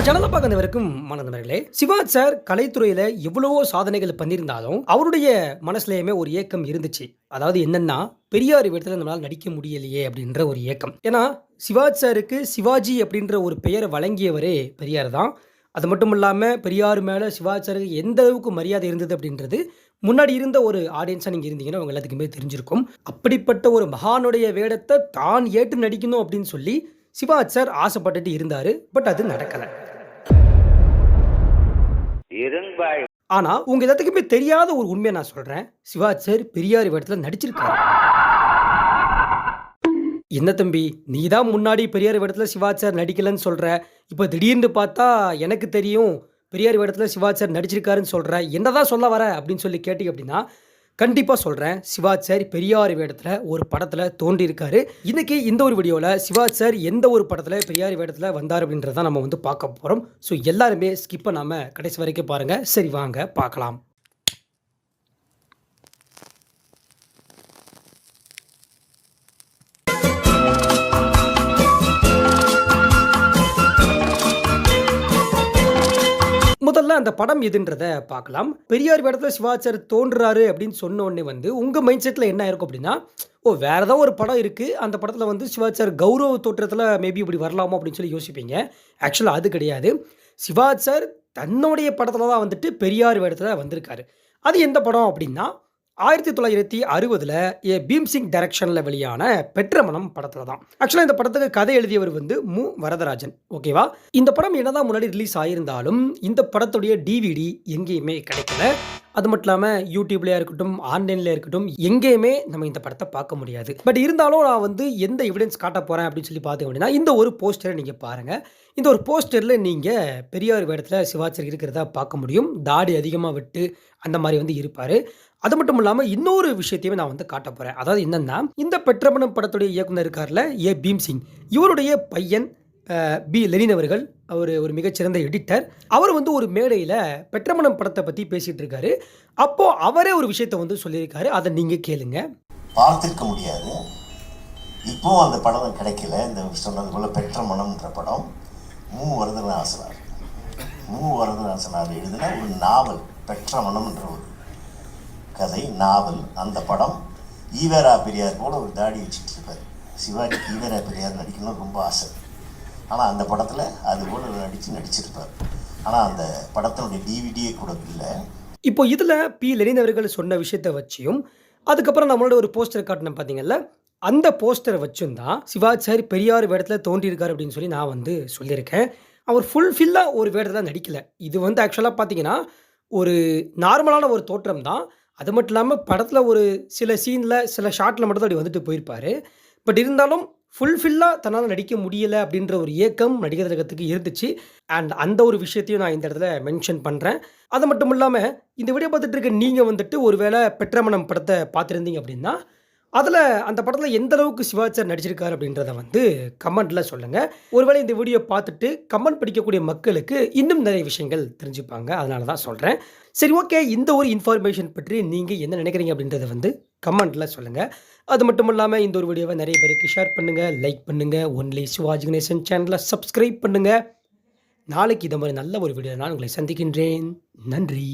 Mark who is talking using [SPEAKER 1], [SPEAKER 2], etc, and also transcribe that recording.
[SPEAKER 1] சேனலை பார்க்க வரைக்கும் மனநண்பர்களே, சிவாஜ் சார் கலைத்துறையில எவ்வளவோ சாதனைகள் பண்ணியிருந்தாலும், அவருடைய மனசுலயுமே ஒரு ஏக்கம் இருந்துச்சு. அதாவது என்னன்னா, பெரியார் வேடத்துல நம்மளால நடிக்க முடியலையே அப்படின்ற ஒரு ஏக்கம். ஏன்னா, சிவாஜ் சாருக்கு சிவாஜி அப்படின்ற ஒரு பெயரை வழங்கியவரே பெரியார் தான். அது மட்டும் இல்லாம, பெரியார் மேல சிவாஜ் சாருக்கு எந்த அளவுக்கு மரியாதை இருந்தது அப்படின்றது, முன்னாடி இருந்த ஒரு ஆடியன்ஸா நீங்க இருந்தீங்கன்னா, உங்க எல்லாத்துக்குமே தெரிஞ்சிருக்கும். அப்படிப்பட்ட ஒரு மகானுடைய வேடத்த தான் ஏற்று நடிக்கணும் அப்படின்னு சொல்லி, சிவாஜ் சார் ஆசைப்பட்டுட்டு இருந்தாரு. பட் அது நடக்கல. ஆனா, உங்க எல்லாத்துக்குமே தெரியாத ஒரு உண்மைய நான் சொல்றேன். சிவாஜி சார் பெரியார் வேடத்துல நடிச்சிருக்காரு. என்ன தம்பி, நீ தான் முன்னாடி பெரியார் வேடத்துல சிவாஜி சார் நடிக்கலன்னு சொல்ற. இப்ப திடீர்னு பார்த்தா எனக்கு தெரியும் பெரியார் வேடத்துல சிவாஜி சார் நடிச்சிருக்காருன்னு சொல்ற. என்னதான் சொல்ல வர அப்படின்னு சொல்லி கேட்டீங்க அப்படின்னா, கண்டிப்பா சொல்றேன். சிவாஜி சார் பெரியார் வேடத்துல ஒரு படத்துல தோன்றியிருக்காரு. இன்னைக்கு இந்த ஒரு வீடியோல சிவாஜி சார் எந்த ஒரு படத்துல பெரியார் வேடத்துல வந்தார் அப்படின்றத நம்ம வந்து பார்க்க போறோம். ஸோ எல்லாருமே ஸ்கிப் பண்ணாம கடைசி வரைக்கும் பாருங்க. சரி வாங்க பார்க்கலாம். முதல்ல அந்த படம் எதுன்றத பார்க்கலாம். பெரியார் வேடத்துல சிவாஜி சார் தோன்றுறாரு அப்படின்னு சொன்ன உடனே வந்து உங்க மைண்ட் செட்ல என்ன இருக்கும் அப்படின்னா, வேற ஏதோ ஒரு படம் இருக்கு. அந்த படத்துல வந்து சிவாஜி சார் கௌரவ தோற்றத்துல மேபி இப்படி வரலாமோ அப்படின்னு சொல்லி யோசிப்பீங்க. ஆக்சுவலா அது கிடையாது. சிவாஜி சார் தன்னுடைய படத்துல தான் வந்துட்டு பெரியார் வேடத்துல வந்திருக்காரு. அது எந்த படம் அப்படின்னா, 1960ல பீம்சிங் டைரக்ஷன்ல வெளியான பெற்ற மனம் படத்துல தான். ஆக்சுவலா இந்த படத்துக்கு கதை எழுதியவர் வந்து வரதராஜன். ஓகேவா? இந்த படம் என்னதான் முன்னாடி ரிலீஸ் ஆயிருந்தாலும், இந்த படத்துடைய டிவிடி எங்கேயுமே கிடைக்கல. அது மட்டும் இல்லாம யூடியூப்லயா இருக்கட்டும், ஆன்லைன்ல இருக்கட்டும், எங்கேயுமே நம்ம இந்த படத்த பார்க்க முடியாது. பட் இருந்தாலும் நான் வந்து எந்த எவிடன்ஸ் காட்ட போறேன் அப்படின்னு சொல்லி பார்த்தீங்க அப்படின்னா, இந்த ஒரு போஸ்டரை நீங்க பாருங்க. இந்த ஒரு போஸ்டர்ல நீங்க பெரியார் வேடத்துல சிவாஜி சார் இருக்கிறதா பார்க்க முடியும். தாடி அதிகமா விட்டு அந்த மாரி வந்து இருப்பாரு. அது மட்டும் இல்லாம இன்னொரு விஷயத்தையுமே நான் வந்து காட்ட போறேன். அதாவது என்னன்னா, இந்த பெற்றமனம் படத்துடைய இயக்குனர் இருக்கார்ல, பீம்சிங். இவருடைய பையன் லெனின் அவர்கள். அவரு ஒரு மிகச்சிறந்த எடிட்டர். அவர் வந்து ஒரு மேடையில பெற்றமனம் படத்த பத்தி பேசிட்டு இருக்காரு. அப்போ அவரே ஒரு விஷயத்த வந்து சொல்லியிருக்காரு. அத நீங்க கேளுங்க.
[SPEAKER 2] பார்த்திருக்க முடியாது. இப்போ அந்த படம் கிடைக்கல. இந்த சொன்னது போல பெற்ற மனம்ன்ற படம் வரதராசனார் எழுதின ஒரு நாவல், பெற்ற மனம்ன்ற ஒரு கதை நாவல். அந்த படம் ஈவேரா பெரியார் போல ஒரு தாடி வச்சுட்டு இருப்பார். சிவாஜிக்கு ஈவேரா பெரியார் நடிக்கணும்னு ரொம்ப ஆசை. ஆனால் அந்த படத்தில் அது போல நடிச்சிருப்பார். ஆனால் அந்த படத்தினுடைய டிவிடியே கூட இல்லை.
[SPEAKER 1] இப்போ இதில் லெனின் அவர்கள் சொன்ன விஷயத்தை வச்சியும், அதுக்கப்புறம் நம்மளோட ஒரு போஸ்டர் காட்டினேன் பார்த்தீங்கல்ல, அந்த போஸ்டரை வச்சும் தான் சிவாஜி சார் பெரியார் வேடத்தில் தோன்றியிருக்காரு அப்படின்னு சொல்லி நான் வந்து சொல்லியிருக்கேன். அவர் ஃபுல்ஃபில்லாக ஒரு வேடத்தில் நடிக்கல. இது வந்து ஆக்சுவலாக பார்த்தீங்கன்னா, ஒரு நார்மலான ஒரு தோற்றம் தான். அது மட்டும் இல்லாம படத்துல ஒரு சில சீன்ல, சில ஷாட்ல மட்டும் தான் அப்படி வந்துட்டு போயிருப்பாரு. பட் இருந்தாலும் ஃபுல்ஃபில்லா தன்னால நடிக்க முடியல அப்படின்ற ஒரு ஏக்கம் நடிகர் திலகத்துக்கு இருந்துச்சு. அண்ட் அந்த ஒரு விஷயத்தையும் நான் இந்த இடத்துல மென்ஷன் பண்றேன். அது மட்டும் இல்லாம இந்த வீடியோ பார்த்துட்டு இருக்க நீங்க வந்துட்டு ஒருவேளை பெற்றமனம் படத்த பார்த்திருந்தீங்க அப்படின்னா, அதுல அந்த படத்துல எந்த அளவுக்கு சிவாஜி சார் நடிச்சிருக்காரு அப்படின்றத வந்து கமெண்ட்ல சொல்லுங்க. ஒருவேளை இந்த வீடியோ பார்த்துட்டு கமெண்ட் படிக்கக்கூடிய மக்களுக்கு இன்னும் நிறைய விஷயங்கள் தெரிஞ்சுப்பாங்க. அதனால தான் சொல்றேன். சரி, ஓகே. இந்த ஒரு இன்ஃபர்மேஷன் பற்றி நீங்க என்ன நினைக்கிறீங்க அப்படின்றத வந்து கமெண்ட்ல சொல்லுங்க. அது மட்டும் இல்லாம இந்த ஒரு வீடியோவை நிறைய பேருக்கு ஷேர் பண்ணுங்க, லைக் பண்ணுங்க. ஒன்லி சிவாஜி கணேசன் சேனலை சப்ஸ்கிரைப் பண்ணுங்க. நாளைக்கு இந்த மாதிரி நல்ல ஒரு வீடியோ நான் உங்களை சந்திக்கின்றேன். நன்றி.